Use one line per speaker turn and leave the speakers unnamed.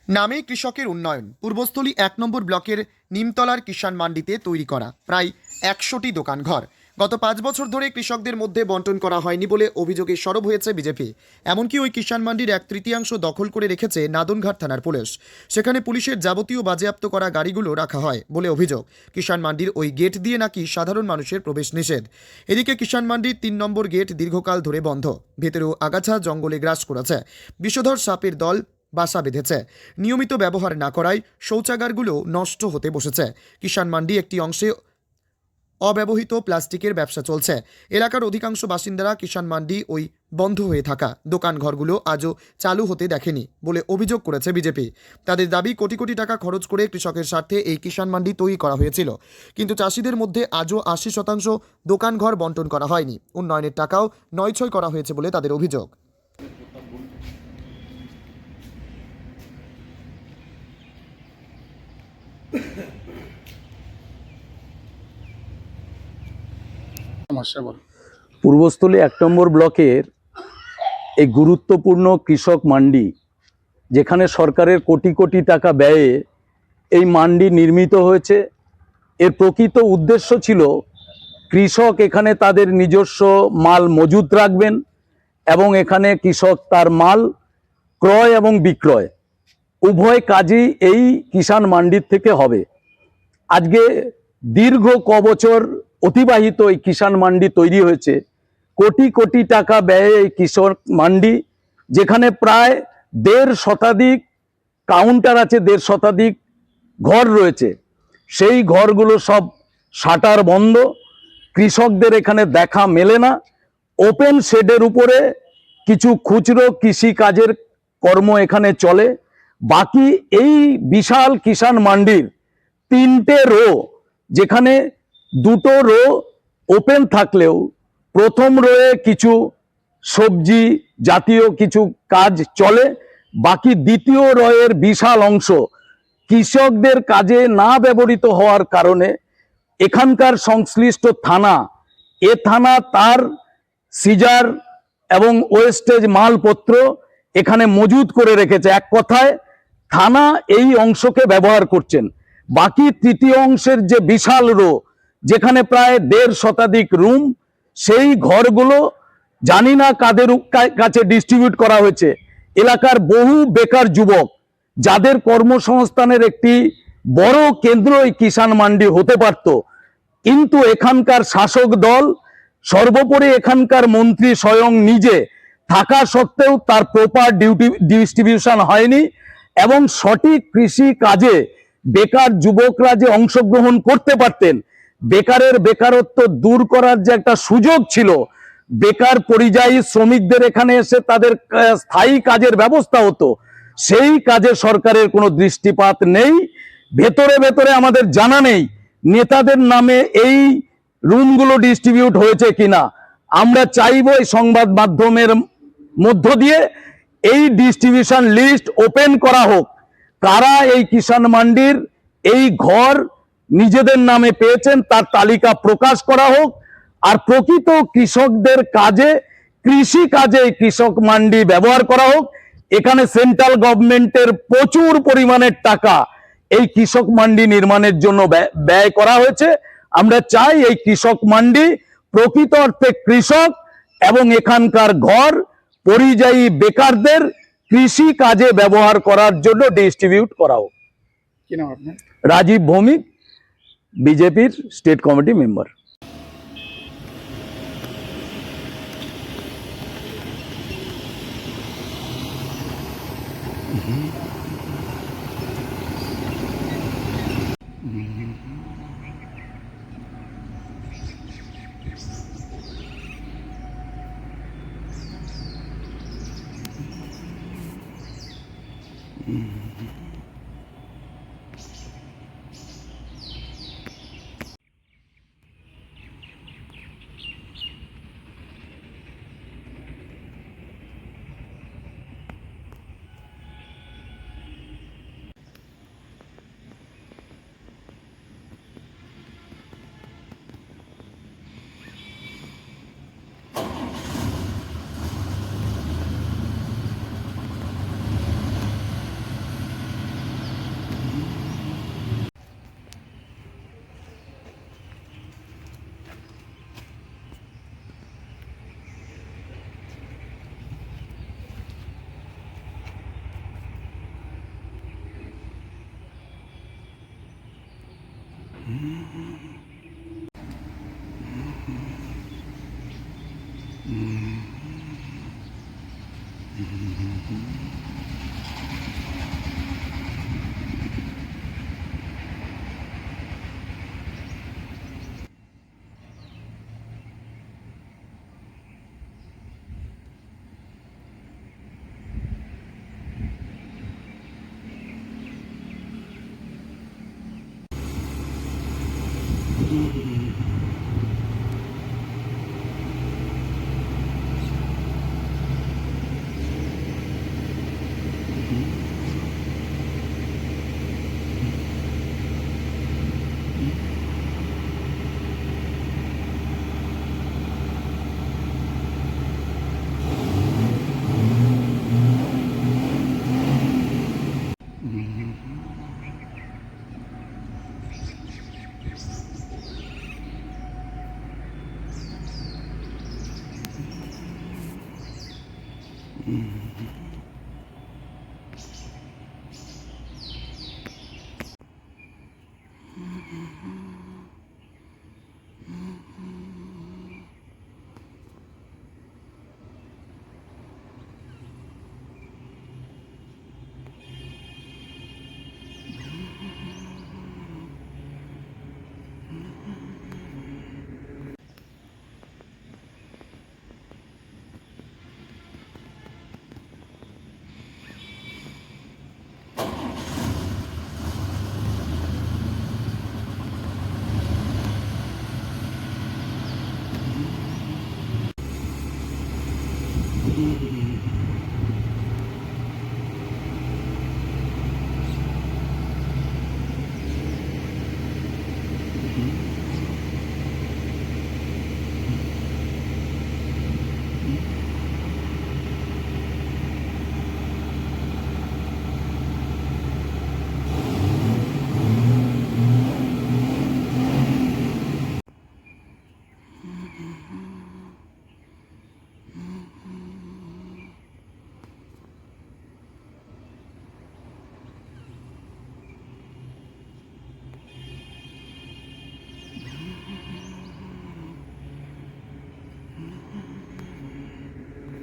নামে কৃষকের উন্নয়ন। পূর্বস্থলী ১ নম্বর ব্লকের নিমতলার কিষাণ মান্ডিতে তৈরি করা প্রায় ১০০টি দোকানঘর গত ৫ বছর ধরে কৃষকদের মধ্যে বন্টন করা হয়নি বলে অভিযোগে সরব হয়েছে বিজেপি। এমনকি ওই কিষাণ মান্ডির ১/৩ দখল করে রেখেছে নাদনঘাট থানার পুলিশ। সেখানে পুলিশের যাবতীয় বাজেয়াপ্ত করা গাড়িগুলো রাখা হয় বলে অভিযোগ। কিষাণ মান্ডির ওই গেট দিয়ে নাকি সাধারণ মানুষের প্রবেশ নিষেধ। এদিকে কিষাণ মান্ডির ৩ নম্বর গেট দীর্ঘকাল ধরে বন্ধ। ভেতরেও আগাছা জঙ্গলে গ্রাস করেছে। বিষধর সাপের দল বাসা বেঁধেছে। নিয়মিত ব্যবহার না করায় শৌচাগারগুলো নষ্ট হতে বসেছে। কিষাণ মান্ডি একটি অংশে অব্যবহৃত প্লাস্টিকের ব্যবসা চলছে। এলাকার অধিকাংশ বাসিন্দারা কিষাণ মান্ডি ওই বন্ধ হয়ে থাকা দোকানঘরগুলো আজও চালু হতে দেখেনি বলে অভিযোগ করেছে বিজেপি। তাদের দাবি, কোটি কোটি টাকা খরচ করে কৃষকের স্বার্থে এই কিষাণ মান্ডি তৈরি করা হয়েছিল, কিন্তু চাষিদের মধ্যে আজও ৮০% দোকানঘর বন্টন করা হয়নি। উন্নয়নের টাকাও নয়ছয় করা হয়েছে বলে তাদের অভিযোগ।
পূর্বস্থলী ১ নম্বর ব্লকের এই গুরুত্বপূর্ণ কৃষক মান্ডি, যেখানে সরকারের কোটি কোটি টাকা ব্যয়ে এই মান্ডি নির্মিত হয়েছে, এর প্রকৃত উদ্দেশ্য ছিল কৃষক এখানে তাদের নিজস্ব মাল মজুত রাখবেন এবং এখানে কৃষক তার মাল ক্রয় এবং বিক্রয় উভয় কাজই এই কিষাণ মান্ডির থেকে হবে। আজকে দীর্ঘ কবছর অতিবাহিত এই কিষাণ মান্ডি তৈরি হয়েছে, কোটি কোটি টাকা ব্যয়ে এই কৃষক মান্ডি, যেখানে প্রায় ১.৫ শতাধিক কাউন্টার আছে, ১.৫ শতাধিক ঘর রয়েছে। সেই ঘরগুলো সব শাটার বন্ধ, কৃষকদের এখানে দেখা মেলে না। ওপেন শেডের উপরে কিছু খুচরো কৃষি কাজের কর্ম এখানে চলে। বাকি এই বিশাল কিষাণ মান্ডির ৩টে রো, যেখানে 2টো রো ওপেন থাকলেও প্রথম রোয়ে কিছু সবজি জাতীয় কিছু কাজ চলে, বাকি দ্বিতীয় রোয়ের বিশাল অংশ কৃষকদের কাজে না ব্যবহৃত হওয়ার কারণে এখানকার সংশ্লিষ্ট থানা, থানা তার সিজার এবং ওয়েস্টেজ মালপত্র এখানে মজুত করে রেখেছে। এক কথায় থানা এই অংশকে ব্যবহার করছেন। বাকি তৃতীয় অংশের যে বিশাল রো, যেখানে প্রায় ১.৫ শতাধিক রুম, সেই ঘরগুলো জানি না কাদের কাছে ডিস্ট্রিবিউট করা হয়েছে। এলাকার বহু বেকার যুবক, যাদের কর্মসংস্থানের একটি বড় কেন্দ্র এই কিষাণ মান্ডি হতে পারত, কিন্তু এখানকার শাসক দল, সর্বোপরি এখানকার মন্ত্রী স্বয়ং নিজে থাকা সত্ত্বেও তার প্রপার ডিস্ট্রিবিউশন হয়নি এবং সঠিক কৃষি কাজে বেকার যুবকরা যে অংশগ্রহণ করতে পারতেন, বেকারত্ব দূর করার যে একটা সুযোগ ছিল, বেকার পরিযায়ী শ্রমিকদের এখানে এসে তাদের স্থায়ী কাজের ব্যবস্থা হতো, সেই কাজে সরকারের কোনো দৃষ্টিপাত নেই। ভেতরে ভেতরে আমাদের জানা নেই নেতাদের নামে এই রুমগুলো ডিস্ট্রিবিউট হয়েছে কিনা। আমরা চাইব এই সংবাদ মাধ্যমের মধ্য দিয়ে এই ডিস্ট্রিবিউশন লিস্ট ওপেন করা হোক, কারা এই কিষাণ মান্ডির এই ঘর নিজেদের নামে পেয়েছেন তার তালিকা প্রকাশ করা হোক, আর প্রকৃত কৃষকদের কাজে, কৃষি কাজে কৃষক মান্ডি ব্যবহার করা হোক। এখানে সেন্ট্রাল গভর্নমেন্টের প্রচুর পরিমাণের টাকা এই কৃষক মান্ডি নির্মাণের জন্য ব্যয় করা হয়েছে। আমরা চাই এই কৃষক মান্ডি প্রকৃত অর্থে কৃষক এবং এখানকার ঘর পরিযায়ী বেকারদের কৃষি কাজে ব্যবহার করার জন্য ডিস্ট্রিবিউট করা হোক।
কি নাম আপনার?
রাজীব ভৌমিক, বিজেপির স্টেট কমিটি মেম্বার।